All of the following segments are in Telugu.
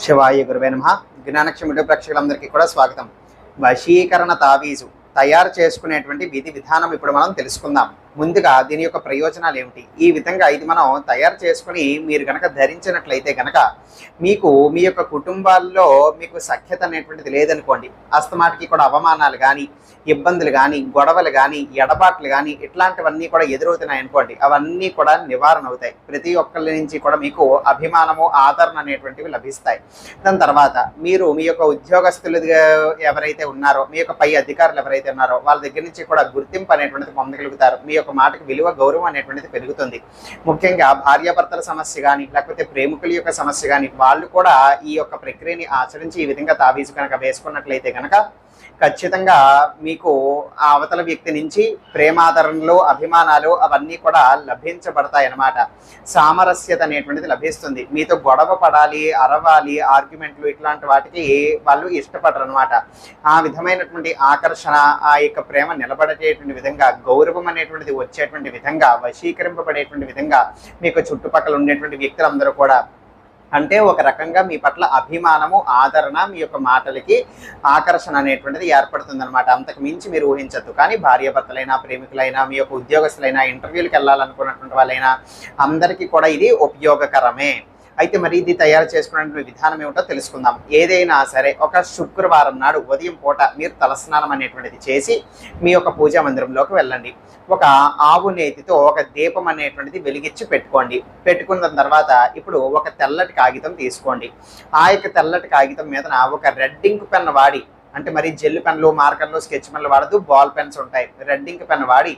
శివాయ గురువే నమః. జ్ఞానక్షముడు ప్రేక్షకులందరికీ కూడా స్వాగతం. వశీకరణ తావీజు తయారు చేసుకునేటువంటి విధి విధానం ఇప్పుడు మనం తెలుసుకుందాం. ముందుగా దీని యొక్క ప్రయోజనాలు ఏమిటి, ఈ విధంగా ఇది మనం తయారు చేసుకుని మీరు కనుక ధరించినట్లయితే కనుక మీకు మీ యొక్క కుటుంబాల్లో మీకు సఖ్యత అనేటువంటిది లేదనుకోండి, అస్తమాటికి కూడా అవమానాలు కానీ, ఇబ్బందులు కానీ, గొడవలు కానీ, ఎడబాట్లు కానీ ఇట్లాంటివన్నీ కూడా ఎదురవుతున్నాయి అనుకోండి, అవన్నీ కూడా నివారణ అవుతాయి. ప్రతి ఒక్కరి నుంచి కూడా మీకు అభిమానము, ఆదరణ అనేటువంటివి లభిస్తాయి. దాని తర్వాత మీరు మీ యొక్క ఉద్యోగస్తులు ఎవరైతే ఉన్నారో, మీ యొక్క పై అధికారులు ఎవరైతే ఉన్నారో వాళ్ళ దగ్గర నుంచి కూడా గుర్తింపు అనేటువంటిది పొందగలుగుతారు. మీ యొక్క మాటకు విలువ, గౌరవం అనేటువంటిది పెరుగుతుంది. ముఖ్యంగా భార్యాభర్తల సమస్య కానీ, లేకపోతే ప్రేమికుల యొక్క సమస్య కానీ, వాళ్ళు కూడా ఈ యొక్క ప్రక్రియని ఆచరించి ఈ విధంగా తావీజు కనుక వేసుకున్నట్లయితే కనుక ఖచ్చితంగా మీకు ఆ అవతల వ్యక్తి నుంచి ప్రేమాదరణలు, అభిమానాలు అవన్నీ కూడా లభించబడతాయి అన్నమాట. సామరస్యత అనేటువంటిది లభిస్తుంది. మీతో గొడవ పడాలి, అరవాలి, ఆర్గ్యుమెంట్లు ఇట్లాంటి వాటికి వాళ్ళు ఇష్టపడరు అనమాట. ఆ విధమైనటువంటి ఆకర్షణ, ఆ యొక్క ప్రేమ నిలబడేటువంటి విధంగా, గౌరవం అనేటువంటిది వచ్చేటువంటి విధంగా, వశీకరింపబడేటువంటి విధంగా మీకు చుట్టుపక్కల ఉండేటువంటి వ్యక్తులందరూ కూడా అంటే ఒక రకంగా మీ పట్ల అభిమానము, ఆదరణ, మీ యొక్క మాటలకి ఆకర్షణ అనేటువంటిది ఏర్పడుతుంది అనమాట. అంతకు మించి మీరు ఊహించద్దు. కానీ భార్యాభర్తలైనా, ప్రేమికులైనా, మీ యొక్క ఉద్యోగస్తులైనా, ఇంటర్వ్యూలకు వెళ్ళాలనుకున్నటువంటి వాళ్ళైనా అందరికీ కూడా ఇది ఉపయోగకరమే. అయితే మరి ఇది తయారు చేసుకునే విధానం ఏమిటో తెలుసుకుందాం. ఏదైనా సరే ఒక శుక్రవారం నాడు ఉదయం పూట మీరు తలస్నానం అనేటువంటిది చేసి మీ యొక్క పూజా మందిరంలోకి వెళ్ళండి. ఒక ఆవు నేతితో ఒక దీపం అనేటువంటిది వెలిగించి పెట్టుకోండి. పెట్టుకున్న తర్వాత ఇప్పుడు ఒక తెల్లటి కాగితం తీసుకోండి. ఆ యొక్క తెల్లటి కాగితం మీద ఒక రెడ్ ఇంక్ పెన్ వాడి, అంటే మరి జెల్ పెన్లు, మార్కర్లు, స్కెచ్ పెన్లు వాడదు, బాల్ పెన్స్ ఉంటాయి, రెడ్ ఇంక్ పెన్ వాడి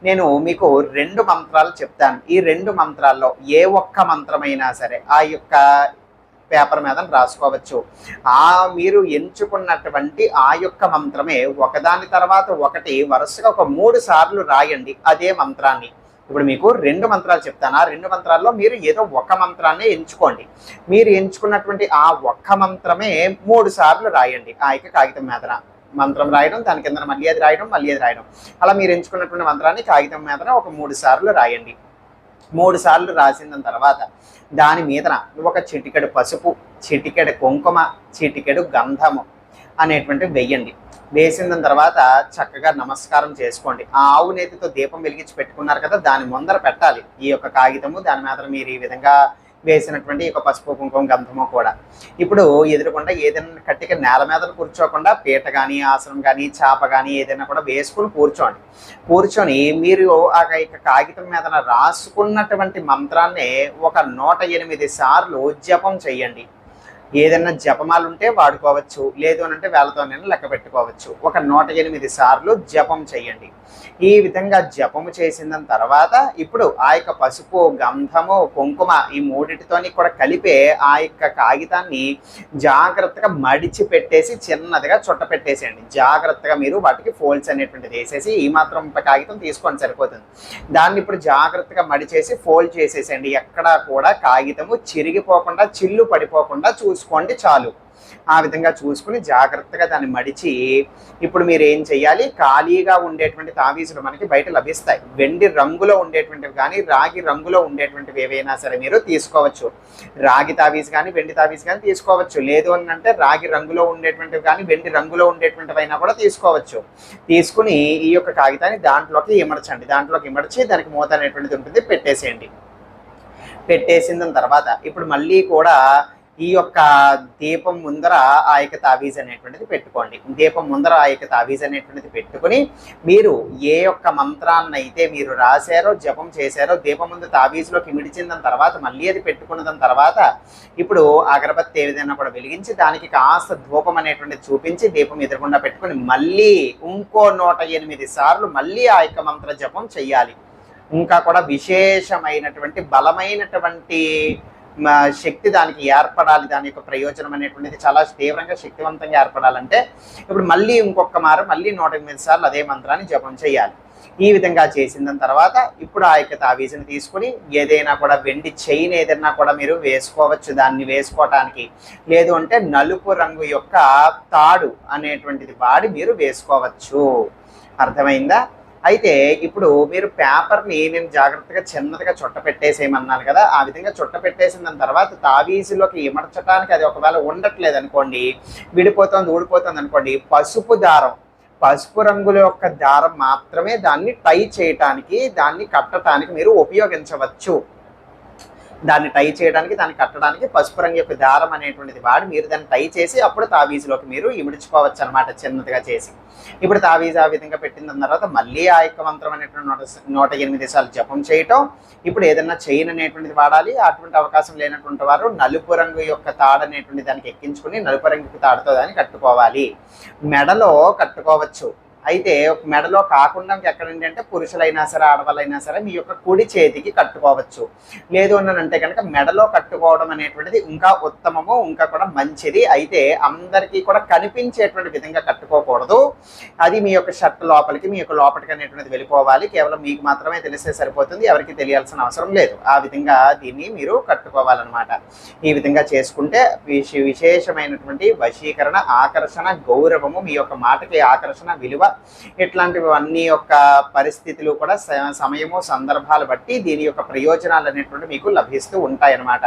నేను మీకు 2 మంత్రాలు చెప్తాను. ఈ 2 మంత్రాల్లో ఏ ఒక్క మంత్రమైనా సరే ఆ యొక్క పేపర్ మీద రాసుకోవచ్చు. మీరు ఎంచుకున్నటువంటి ఆ యొక్క మంత్రమే ఒకదాని తర్వాత ఒకటి వరుసగా ఒక 3 సార్లు రాయండి అదే మంత్రాన్ని. ఇప్పుడు మీకు 2 మంత్రాలు చెప్తాను. ఆ 2 మంత్రాల్లో మీరు ఏదో ఒక మంత్రాన్ని ఎంచుకోండి. మీరు ఎంచుకున్నటువంటి ఆ ఒక్క మంత్రమే 3 సార్లు రాయండి. ఆ యొక్క కాగితం మీద మంత్రం రాయడం, దాని కింద మళ్ళీ అది రాయడం, మళ్ళీ అది రాయడం, అలా మీరు ఎంచుకున్నటువంటి మంత్రాన్ని కాగితం మీద ఒక 3 సార్లు రాయండి. 3 సార్లు రాసిన తర్వాత దాని మీద ఒక చిటికెడు పసుపు, చిటికెడు కుంకుమ, చిటికెడు గంధము అనేటువంటివి వెయ్యండి. వేసిన తర్వాత చక్కగా నమస్కారం చేసుకోండి. ఆ ఆవు నేతితో దీపం వెలిగించి పెట్టుకున్నారు కదా, దాని ముందర పెట్టాలి ఈ యొక్క కాగితము. దాని మీద మీరు ఈ విధంగా వేసినటువంటి ఒక పసుపు, కుంకుమ, గంధము కూడా. ఇప్పుడు ఎదురుకుండా ఏదైనా కట్టిక నేల మీద కూర్చోకుండా పీట కానీ, ఆసనం కానీ, చాప కానీ ఏదైనా కూడా వేసుకుని కూర్చోండి. కూర్చొని మీరు ఆ యొక్క కాగితం మీద రాసుకున్నటువంటి మంత్రాన్ని ఒక 108 సార్లు జపం చెయ్యండి. ఏదైనా జపమాలు ఉంటే వాడుకోవచ్చు, లేదు అని అంటే వేళతోనైనా లెక్క పెట్టుకోవచ్చు. ఒక 108 సార్లు జపం చేయండి. ఈ విధంగా జపము చేసిన తర్వాత ఇప్పుడు ఆ యొక్క పసుపు, గంధము, కుంకుమ ఈ 3 కూడా కలిపే ఆ యొక్క కాగితాన్ని జాగ్రత్తగా మడిచి పెట్టేసి చిన్నదిగా చుట్ట పెట్టేసేయండి. జాగ్రత్తగా మీరు వాటికి ఫోల్డ్స్ అనేటువంటిది వేసేసి ఈ మాత్రం కాగితం తీసుకొని సరిపోతుంది. దాన్ని ఇప్పుడు జాగ్రత్తగా మడిచేసి ఫోల్డ్ చేసేసేయండి. ఎక్కడా కూడా కాగితము చిరిగిపోకుండా, చిల్లు పడిపోకుండా చూసుకోండి చాలు. ఆ విధంగా చూసుకుని జాగ్రత్తగా దాన్ని మడిచి ఇప్పుడు మీరు ఏం చేయాలి, ఖాళీగా ఉండేటువంటి తావీజులు మనకి బయట లభిస్తాయి. వెండి రంగులో ఉండేటువంటివి కానీ, రాగి రంగులో ఉండేటువంటివి ఏవైనా సరే మీరు తీసుకోవచ్చు. రాగి తావీజు కానీ, వెండి తావీజు కానీ తీసుకోవచ్చు. లేదు అని అంటే రాగి రంగులో ఉండేటువంటివి కానీ, వెండి రంగులో ఉండేటువంటివి అయినా కూడా తీసుకోవచ్చు. తీసుకుని ఈ యొక్క కాగితాన్ని దాంట్లోకి ఇమర్చండి. దాంట్లోకి ఇమర్చి దానికి మూత అనేటువంటిది ఉంటుంది, పెట్టేసేయండి. పెట్టేసిన తర్వాత ఇప్పుడు మళ్ళీ కూడా ఈ యొక్క దీపం ముందర ఆ యొక్క తావీజ్ అనేటువంటిది పెట్టుకోండి. దీపం ముందర ఆ యొక్క తావీజ్ అనేటువంటిది పెట్టుకుని మీరు ఏ యొక్క మంత్రాన్ని అయితే మీరు రాశారో, జపం చేశారో, దీపం ముందు తావీజ్లోకి మిడిచిన తర్వాత మళ్ళీ అది పెట్టుకున్న తర్వాత ఇప్పుడు అగరబత్తి ఏదైనా కూడా వెలిగించి దానికి కాస్త ధూపం అనేటువంటిది చూపించి దీపం ఎదురకుండా పెట్టుకుని మళ్ళీ ఇంకో 108 సార్లు మళ్ళీ ఆ యొక్క మంత్ర జపం చెయ్యాలి. ఇంకా కూడా విశేషమైనటువంటి బలమైనటువంటి శక్తి దానికి ఏర్పడాలి. దాని యొక్క ప్రయోజనం అనేటువంటిది చాలా తీవ్రంగా శక్తివంతంగా ఏర్పడాలంటే ఇప్పుడు మళ్ళీ ఇంకొక మారు మళ్ళీ 108 సార్లు అదే మంత్రాన్ని జపం చేయాలి. ఈ విధంగా చేసిన తర్వాత ఇప్పుడు ఆ యొక్క తావీజుని తీసుకుని ఏదైనా కూడా వెండి చైన్ ఏదైనా కూడా మీరు వేసుకోవచ్చు దాన్ని వేసుకోవటానికి. లేదు అంటే నలుపు రంగు యొక్క తాడు అనేటువంటిది వాడి మీరు వేసుకోవచ్చు. అర్థమైందా? అయితే ఇప్పుడు మీరు పేపర్ని నేను జాగ్రత్తగా చిన్నదిగా చుట్ట పెట్టేసేయమన్నాను కదా, ఆ విధంగా చుట్ట పెట్టేసిన దాని తర్వాత తావీజులోకి ఇమర్చడానికి అది ఒకవేళ ఉండట్లేదు అనుకోండి, విడిపోతుంది ఊడిపోతుంది అనుకోండి, పసుపు రంగుల యొక్క దారం మాత్రమే దాన్ని టై చేయటానికి, దాన్ని కట్టడానికి మీరు ఉపయోగించవచ్చు. దాన్ని టై చేయడానికి, దాన్ని కట్టడానికి పసుపు రంగు యొక్క దారం అనేటువంటిది వాడి మీరు దాన్ని టై చేసి అప్పుడు తావీజులోకి మీరు ఇమిడ్చుకోవచ్చు అనమాట, చిన్నదిగా చేసి. ఇప్పుడు తావీజు ఆ విధంగా పెట్టిన తర్వాత మళ్ళీ ఆ యొక్క మంత్రం అనేటువంటి 108 సార్లు జపం చేయటం. ఇప్పుడు ఏదన్నా చైన్ అనేటువంటిది వాడాలి, అటువంటి అవకాశం లేనటువంటి వారు నలుపు రంగు యొక్క తాడు అనేటువంటి దానికి ఎక్కించుకుని నలుపు రంగు తాడుతో దాన్ని కట్టుకోవాలి. మెడలో కట్టుకోవచ్చు. అయితే మెడలో కాకుండా ఎక్కడండి అంటే పురుషులైనా సరే ఆడవాళ్ళైనా సరే మీ యొక్క కుడి చేతికి కట్టుకోవచ్చు. లేదు అనంటే కనుక మెడలో కట్టుకోవడం అనేటువంటిది ఇంకా ఉత్తమము, ఇంకా కూడా మంచిది. అయితే అందరికీ కూడా కనిపించేటువంటి విధంగా కట్టుకోకూడదు. అది మీ యొక్క షర్ట్ లోపలికి, మీ యొక్క లోపలికి అనేటువంటిది వెళ్ళిపోవాలి. కేవలం మీకు మాత్రమే తెలిస్తే సరిపోతుంది, ఎవరికి తెలియాల్సిన అవసరం లేదు. ఆ విధంగా దీన్ని మీరు కట్టుకోవాలన్నమాట. ఈ విధంగా చేసుకుంటే విశేషమైనటువంటి వశీకరణ, ఆకర్షణ, గౌరవము, మీ యొక్క మాటకి ఆకర్షణ, విలువ, ఇట్లాంటివన్నీ యొక్క పరిస్థితులు కూడా సమయము సందర్భాలు బట్టి దీని యొక్క ప్రయోజనాలు అనేటువంటి మీకు లభిస్తూ ఉంటాయన్నమాట.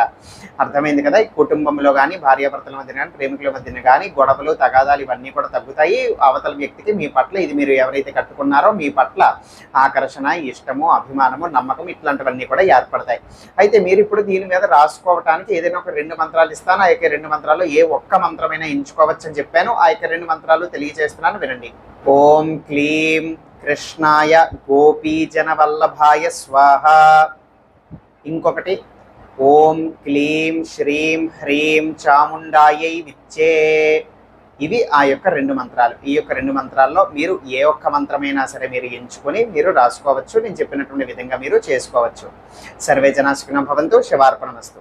అర్థమైంది కదా. కుటుంబంలో కానీ, భార్యాభర్తల మధ్యన కానీ, ప్రేమికుల మధ్యన కానీ గొడవలు తగాదాలు ఇవన్నీ కూడా తగ్గుతాయి. అవతల వ్యక్తికి మీ పట్ల, ఇది మీరు ఎవరైతే కట్టుకున్నారో మీ పట్ల ఆకర్షణ, ఇష్టము, అభిమానము, నమ్మకం ఇట్లాంటివన్నీ కూడా ఏర్పడతాయి. అయితే మీరు ఇప్పుడు దీని మీద రాసుకోవటానికి ఏదైనా ఒక 2 మంత్రాలు ఇస్తాను. ఆ యొక్క 2 మంత్రాలు ఏ ఒక్క మంత్రమైనా ఎంచుకోవచ్చు అని చెప్పాను. ఆ యొక్క 2 మంత్రాలు తెలియజేస్తున్నాను, వినండి. ఓం క్లీం కృష్ణాయ గోపీజనవల్లభాయ స్వాహ. ఇంకొకటి ఓం క్లీం శ్రీం హ్రీం చాముండాయై విచ్చే. ఇవి ఆ యొక్క 2 మంత్రాలు. ఈ యొక్క 2 మంత్రాల్లో మీరు ఏ ఒక్క మంత్రమైనా సరే మీరు ఎంచుకొని మీరు రాసుకోవచ్చు. నేను చెప్పినటువంటి విధంగా మీరు చేసుకోవచ్చు. సర్వే జనా సుఖినో భవంతు. శివార్పణమస్తు.